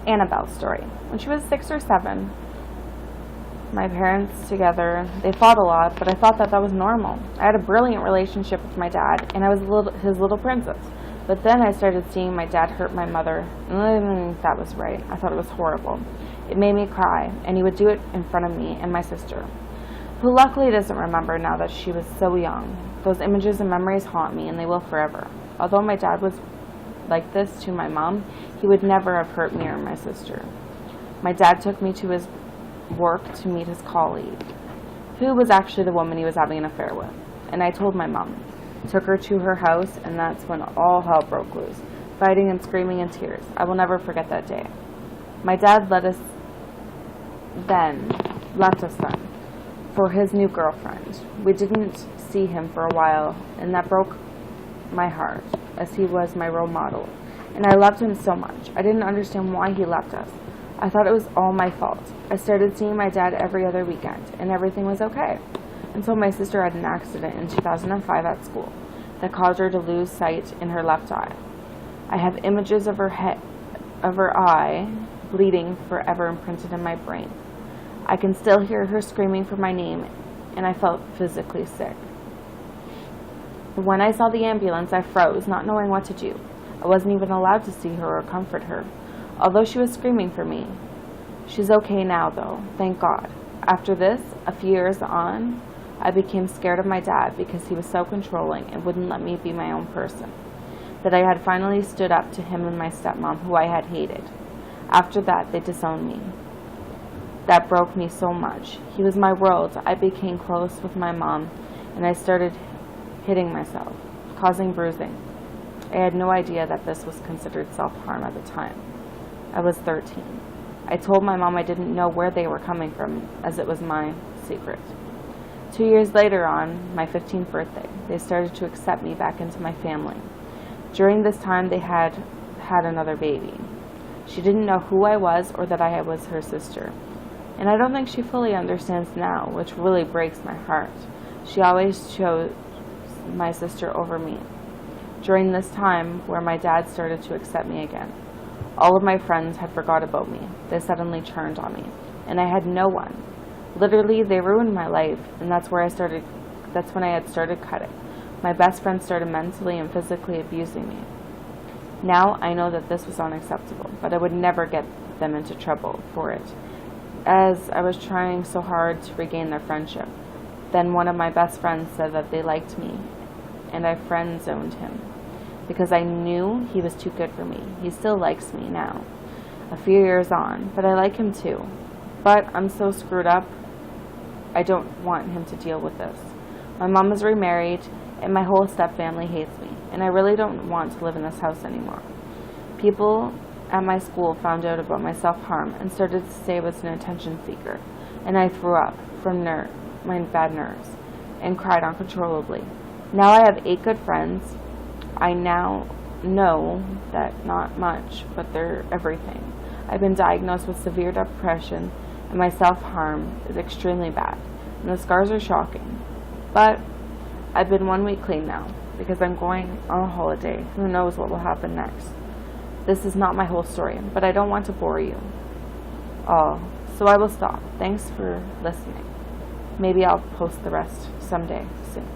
Annabelle's story. When she was 6 or 7, my parents together, they fought a lot, but I thought that was normal. I had a brilliant relationship with my dad, and I was his little princess. But then I started seeing my dad hurt my mother, and I didn't think that was right. I thought it was horrible. It made me cry, and he would do it in front of me and my sister, who luckily doesn't remember now that she was so young. Those images and memories haunt me, and they will forever. Although my dad was like this to my mom, he would never have hurt me or my sister. My dad took me to his work to meet his colleague, who was actually the woman he was having an affair with, and I told my mom. Took her to her house, and that's when all hell broke loose, fighting and screaming and tears. I will never forget that day. My dad left us then for his new girlfriend. We didn't see him for a while, and that broke my heart, as he was my role model, and I loved him so much. I didn't understand why he left us. I thought it was all my fault. I started seeing my dad every other weekend, and everything was okay, until my sister had an accident in 2005 at school that caused her to lose sight in her left eye. I have images of her eye bleeding forever imprinted in my brain. I can still hear her screaming for my name, and I felt physically sick. When I saw the ambulance, I froze, not knowing what to do. I wasn't even allowed to see her or comfort her, although she was screaming for me. She's okay now, though, thank God. After this, a few years on, I became scared of my dad because he was so controlling and wouldn't let me be my own person, that I had finally stood up to him and my stepmom, who I had hated. After that, they disowned me. That broke me so much. He was my world. I became close with my mom, and I started hitting myself, causing bruising. I had no idea that this was considered self-harm at the time. I was 13. I told my mom I didn't know where they were coming from, as it was my secret. 2 years later, on my 15th birthday, they started to accept me back into my family. During this time, they had another baby. She didn't know who I was or that I was her sister. And I don't think she fully understands now, which really breaks my heart. She always chose my sister over me. During this time, where my dad started to accept me again, all of my friends had forgot about me. They suddenly turned on me, and I had no one. Literally, they ruined my life, and that's when I had started cutting. My best friend started mentally and physically abusing me. Now I know that this was unacceptable, but I would never get them into trouble for it, as I was trying so hard to regain their friendship. Then one of my best friends said that they liked me, and I friend-zoned him, because I knew he was too good for me. He still likes me now, a few years on, but I like him too. But I'm so screwed up, I don't want him to deal with this. My mom is remarried, and my whole step-family hates me, and I really don't want to live in this house anymore. People at my school found out about my self-harm and started to say I was an attention seeker, and I threw up from my bad nerves and cried uncontrollably. Now I have 8 good friends. I now know that not much, but they're everything. I've been diagnosed with severe depression, and my self-harm is extremely bad, and the scars are shocking. But I've been 1 week clean now, because I'm going on a holiday. Who knows what will happen next? This is not my whole story, but I don't want to bore you all, so I will stop. Thanks for listening. Maybe I'll post the rest someday soon.